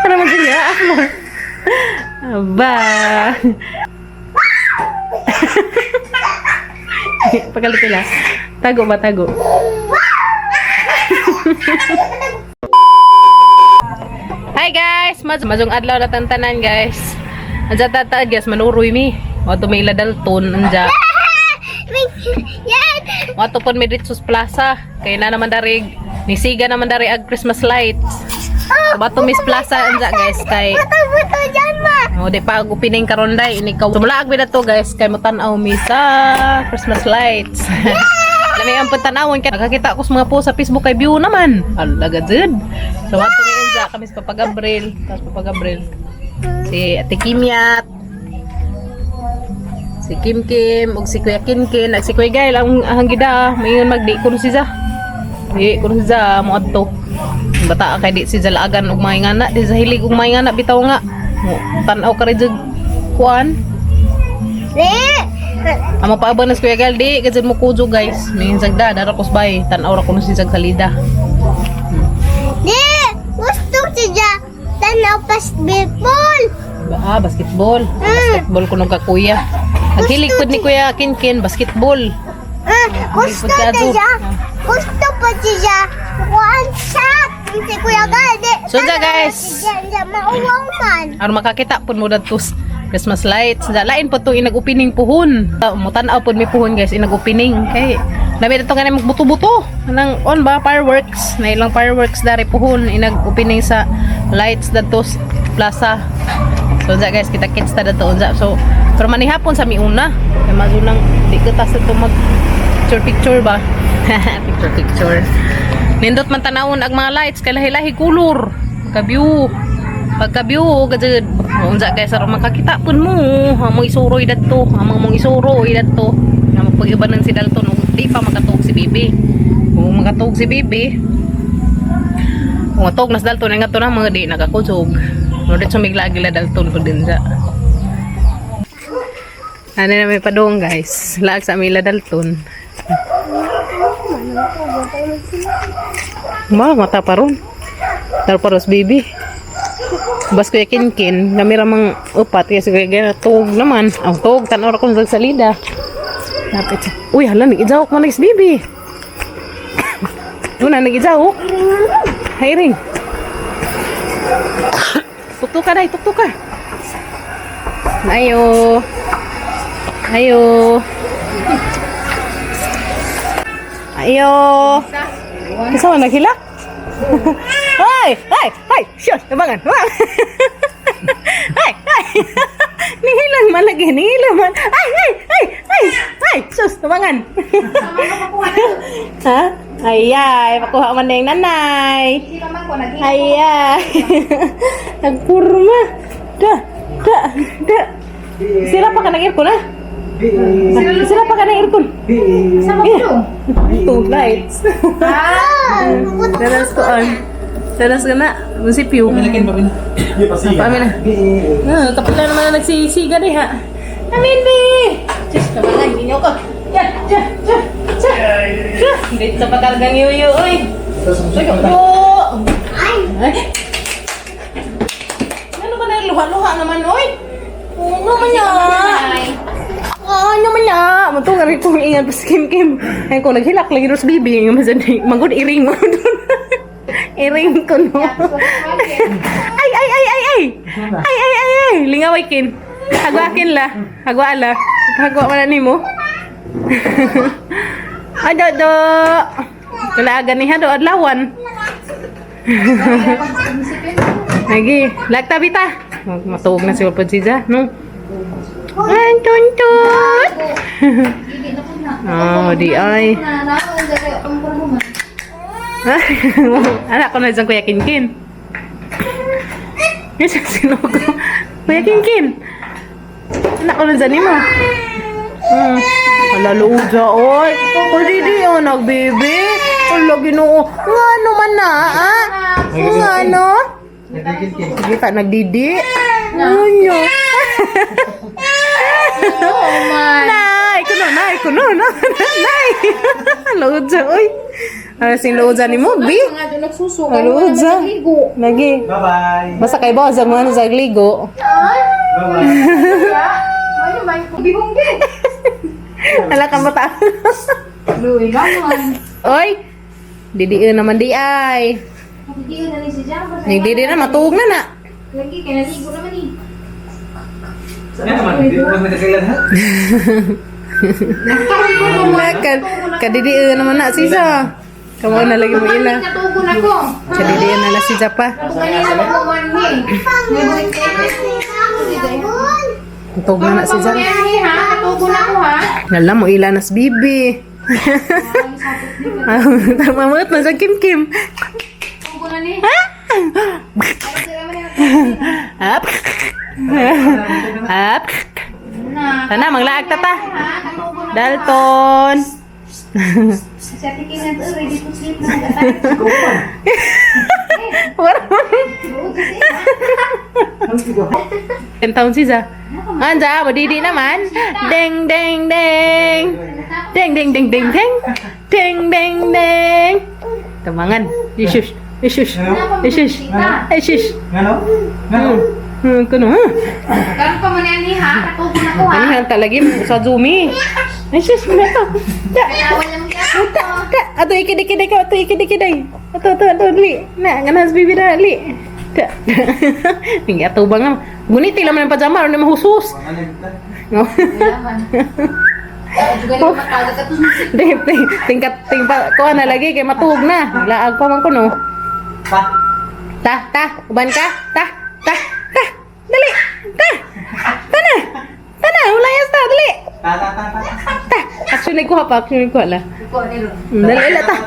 Para magsiya ako. Aba. Pagalit nila. Tago ba, tago? Hi guys! Mazong adlaw na tantanan guys. Anja tata guys, manuroy mi. Wato may Dalton anja. Wato pon may Ritsus Plaza. Kaya na naman darig. Nisiga naman dari ag Christmas lights. Bato Miss Plaza anja guys kay. O di pa ag opening karon day ini ka. Sumula ag to guys kay mo tan-aw mi sa Christmas lights. Lami ang pantanawon kay nakakita ko sa mga post sa Facebook kay view naman. Alaga jud. So wato mi anja kami sa Papagabril, tapos Papagabril. Si Ate Kimyat. Si Kim Kim ug si Kuya Kinkin, ag si Kuya Gail ang gida, mayon magdi kuno si Za. Di kuno si Za mo adto. Bata kay di si Zalaagan og mga ngana, di sa hilig og mga ngana bitaw nga. Tan-aw ka rin kuan. Amo pa ba nas Kuya Gail di kasi mo kujo guys. May sagda dara kos bay, tan-aw ra kuno si Zag salida. Di, gusto siya tanaw basketball. Basketball. Basketball kuno ka kuya. Naghilig pud ni Kuya Kinkin basketball. Gusto siya. Gusto pa siya. One shot. Si Kuya Galde. So guys. Mauwaw man. Aron makakita pud mo datos Christmas lights. Lain po to inag-opening puhon. Mutan-aw pud mi puhon guys inag-opening kay labi dito kanay magbuto-buto nang on ba fireworks na ilang fireworks dari puhon inag-opening sa lights datos plaza. So guys kita kits ta dato unsa. So pero manihapon sa miuna kay mazunang di ka tas ito mag picture ba. picture nindot man tanawon ag mga lights kay lahi-lahi kulor pagka-view gajud unsa guys aron makakita pun mo among isuroy dadto among isuroy dadto among pag-ibanan si Dalton di pa makatuog si Bibi kung makatuog si Bibi kung matog nas Dalton nga to na mga di nagakusog no dit sumigla gila Dalton ko din sa ano na may padong guys laag sa Mila Dalton mata pa ron talparos Bibi bas Kuya Kinkin namira mang upat kasi kaya tuog naman ang tuog tan-aw ra kun sa salida napit uy hala nag-ijawok man is Bibi una nag-ijawok hiring tuktok ka dai tuktok ka ayo kisa man naghilak Ay! Shush! Nabangan! Ay! Nihilang man lagi! Nihilang man! Ay! Sus! Nabangan! Ha? Ay! Makuha man na yung nanay! Ay! Nagpurma! Da! Sila pa ka nag-aircon ha? Sila pa ka nag-aircon? Sama ko doon? Two lights! Dalas ko on. Dalas ka na. Musipyo. Malakin ba rin? Apa amin na. Kapila naman na nagsisiga di ha. Amin bi! Diyos naman na. Hindi nyo ko. Diyan. Dito sa pagkargang yuyo. Uy. Ay. Ano ba na luha-luha naman uy? Ano man niya? Ano man niya? Matong rin kong ingat pa sa Kim. Ay ko naghilak lagi ros Bibi. Magod iring mo doon. Iring ko no. Ay. Lingaway kin. Hagwakin la. Hagwa man ni mo. Ado. Kalaagan ni hado adlawan. Lagi, lagta bita. Matuog na si Wapod Siza, no? Tuntut. Oh, di ay. Anak ko na isang Kuya Kinkin. Isang sinugo. Kuya Kinkin. Anak ko na dyan mo. Alaluja, oy. O di o nagbibi. Ala ginoo. Nga naman na, ah? Nga no? Sige ka, nagdidi. Ano? Nay, kuno na. Nay. Lood sa oy. Sing lood sa ni mo, bi. Nga doon nagsuso. Lood sa. Ligo. Lagi. Bye-bye. Basta kay boss ang mga sa ligo. Bye-bye. Ano ba yung bibong din? Ala ka mata. Luwi naman. Oy. Didiin naman di ay. Hindi na ni si Jamba. Hindi na matug na. Lagi kaya naligo naman eh. Yan naman, hindi mo magkakailan ha? Kadidiin naman na sisa. Kamu na lagi mo ila. Natugon ako. Kadidiin na si Japa. Ako kanina magkuman mo eh. Tug na si Japa. Ha? Natugon ako ha? Nala mo ila nas bibi. Mamut na sa kim-kim. Natugon na ni. Up. Up. Sana manglaag tata. Dalton. Sa tikin na ito, ready to sleep na. Taon sisa. Anja, madidi naman. Deng deng deng. Deng deng deng deng deng. Deng deng deng. Tamangan. Isus. Isus. Isus. Isus. Ngano? Ngano? Kuno. Karon pa mo na ni ha? Natugon ako ha? Ano yan talagi sa Zumi? Isus mo na to. Kaya wala mong ako. Ato ikid-ikid ka, ato ikid-ikid ay. Ato li. Na ganas bibira li. Tinggi ato ba nga. Gunit lang man pajama ron mahusus. Tingkat ko na lagi kay matug na. Laag pa man ko no. Ta, uban ka? Ta. Dali. Tana, ulayas ta, dali. Ta. Actually ko pa, la. Dali la ta.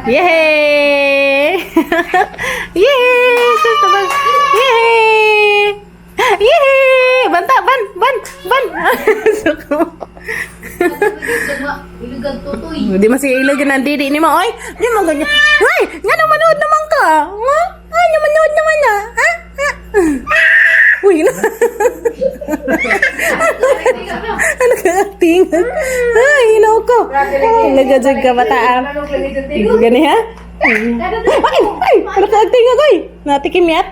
Yay! Yay! Sabay. Yay! Yay! Banta, ban. Suko. Ilugag tutoy. Hindi masih ilagin ang didi ni mo, oy. Di mo ganyan. Ay, nga nang manood naman ka. Ha? Ay, nga manood naman na. Ha? Uy, na. Ano ka acting? Ay, ilaw ko. Nagajag ka bataan. Gani ha? Ay, ano ka acting ako eh? Natikimyat?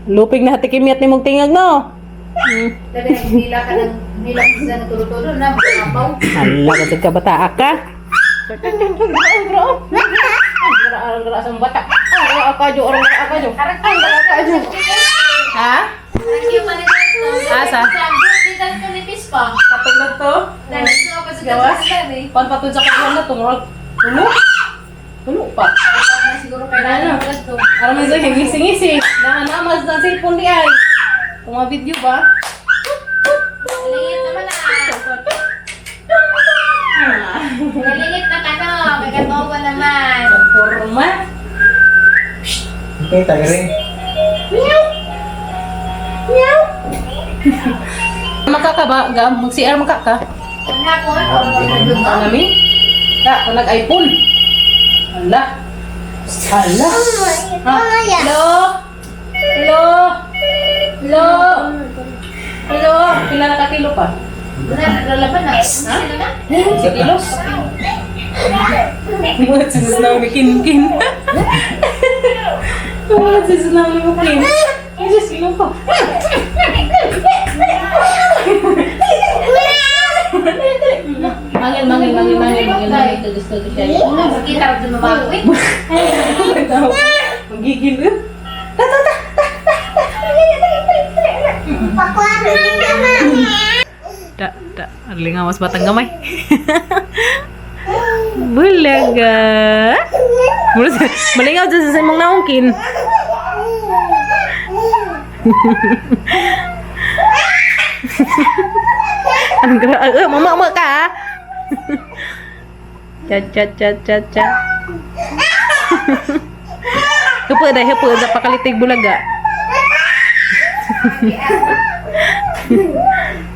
Lupig na hatikimyat ni mong tingag no? Sabi na, nila ka ng nila isa na tulo-tulo na makapaw. Hala, gajag ka bataan ka? Gara-gara sa bata. Orang akajo. Ha? Asa? Katulad to? Gawas? Pan patun sa kakuan na tumurag. Tulo pa. Siguro kailangan mo ito. Aram mo sa ngisi-ngisi. Nakanamaz na cellphone di ay. Kung mga video ba? Malingit naman na. Malingit na ka no. May katawa naman. Forma. Okay, tayo rin. Meow. Makaka ba? Gam? Mag-CR makaka? Una po. Ano Nami? Ka, nag-iPhone. Hala. Hala. Hello. Pila na kakilo pa? Lalaban na. Sino na? Si kilos. What is now kin? What is now kin? Ay, just sino pa? Mangil. Gusto siya. Kita ko dun mabakwit. Magigil yun. Lingawas batang gamay. Bulaga. Malingaw dyan sa imong naungkin. Ang mama ka ha? Cha. Hepa sa pakalitig bulaga.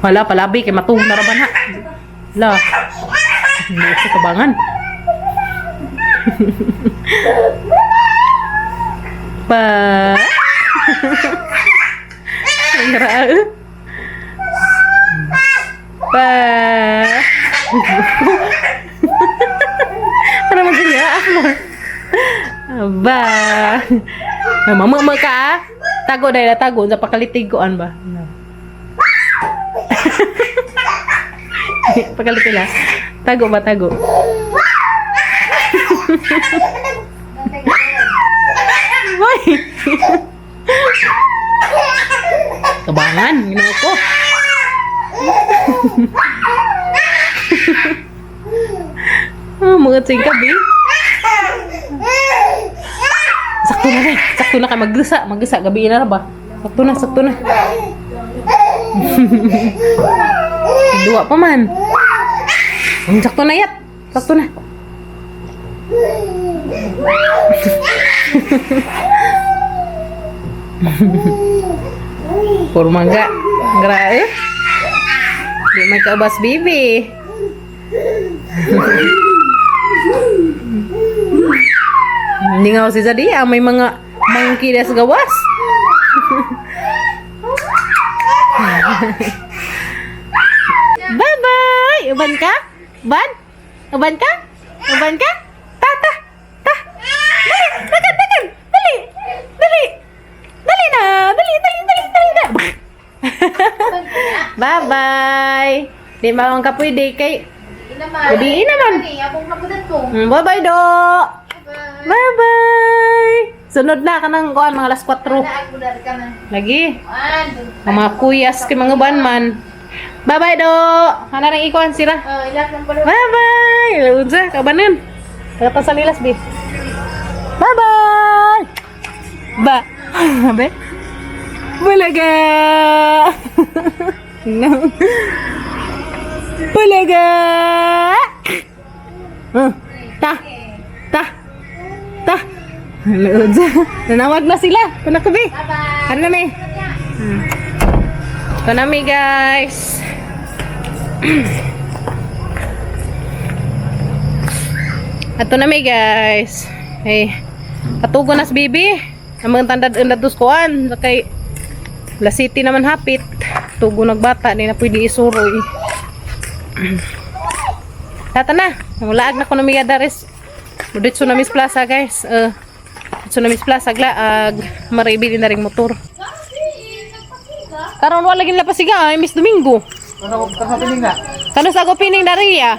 Wala palabi kay matug na raban ha. La. Hindi ko tabangan. Pa. Ngra. Ba. Ano man kaya ako? Ba. Mama ka. Tago dahil tago sa pakalitiguan ba? Pagkalitila. Tago ba tago? Why? Kabangan, ginawa ko. Mga singkabi. Sakto na rin. Sakto na ka maggisa. Maggisa. Gabi na ba? Sakto na. Sakto na. Dua pa man. Sakto na yat. Sakto na. Purmangga. Grabe. Di may kaubas bibi. Hindi nga ako si Zadia. May mga monkey na sa gawas. Bye-bye! Uban ka? Uban? Uban ka? Uban ka? Ta! Dali! Dagan! Dali! Dali! Dali na! Dali na! Bye-bye! Di mawang ka pwede kay... Pwede naman. Abong nagudat ko. Bye-bye, do! Bye-bye! Sunod na ka ng kuhan, mga alas 4. Naagudat ka na. Lagi. Ano? Mga kuyas kay mga banman. Bye-bye, do! Hana nang ikuhan sila. Oh, ilak ng pala. Bye-bye! Launsa, kabanan. Kata sa lilas, be. Bye-bye! Ba? Be? Bulaga! No. Bulaga! Ta! Launsa. Nanawag na sila. Kuna ko, be. Bye-bye. Ano na, me? Ito na, me, guys. Ato na may guys. Hey, katugo nas bibi. Amang tandad dos kuan kay La City naman hapit. Tugo nagbata di na pwede isuroy. Tata na. Mulaag na ko na miya dares. Muditso na Miss Plaza guys. Tsunamis Plaza glaag maribili na ring motor. Karon wala gid la pasiga ay Miss Domingo. Ano ka piling na? Kano sa ko pining Daria?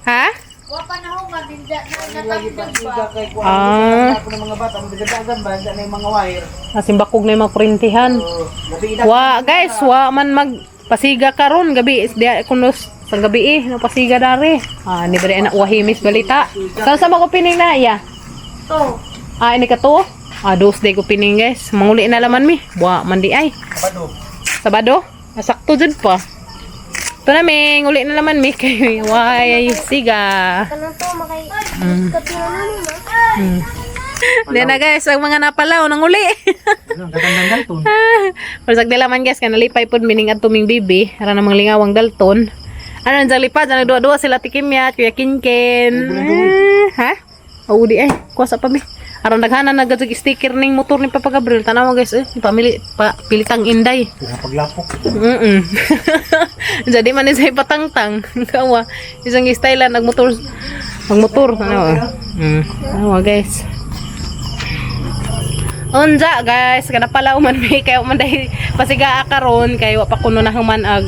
Ha? Wa pa na ho mabinda na Lagi pa siga kay kuan. Ah. Ako ng mga bata, magdadagan ba na yung mga wire. Nasimbakog na yung mga printihan. Gabi na. Wa guys, wa man magpasiga karon gabi is dia kunos sa gabi no pasiga dari. Ni bari anak wahimis balita. Saan sa ko pining na ya? to. Ini ka to. Dos day ko pining guys. Manguli na laman mi. Wa man di ay. Sabado. Sabado? Sakto jud pa. Ito na mi, uli na naman mi kay why siga. Ano to makay kapila Di na guys, ang mga napalaw nang uli. Ano, gagandang dalton. Parsag nila man guys, kanalipay pod mining at tuming bibi, ara namang lingawang dalton. Ano nang lipad, ano duwa-duwa sila tikimya, kuya Kinken. Ha? O di ay, kuwasa pa mi. Aron daghanan na gadzig sticker ning motor ni Papa Gabriel. Tanaw guys, pamili pilitang inday. Paglapok. Jadi man sa patangtang. Kawa, isang style nagmotor. Magmotor ano. Ano guys. Unja guys, kana pala man may kayo man dahil pasigaa karon kay wa pa kuno na human ag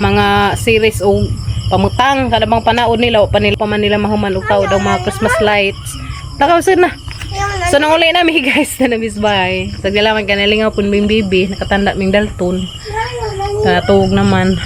mga series o pamutang kada bang panaod nila o pa nila mahuman og taod ang mga Christmas lights. Takaw na. So nang uli na mi guys na nabisbay. Sagdalaman kanalingaw pun bing bibi nakatanda ming dalton. Tuog naman.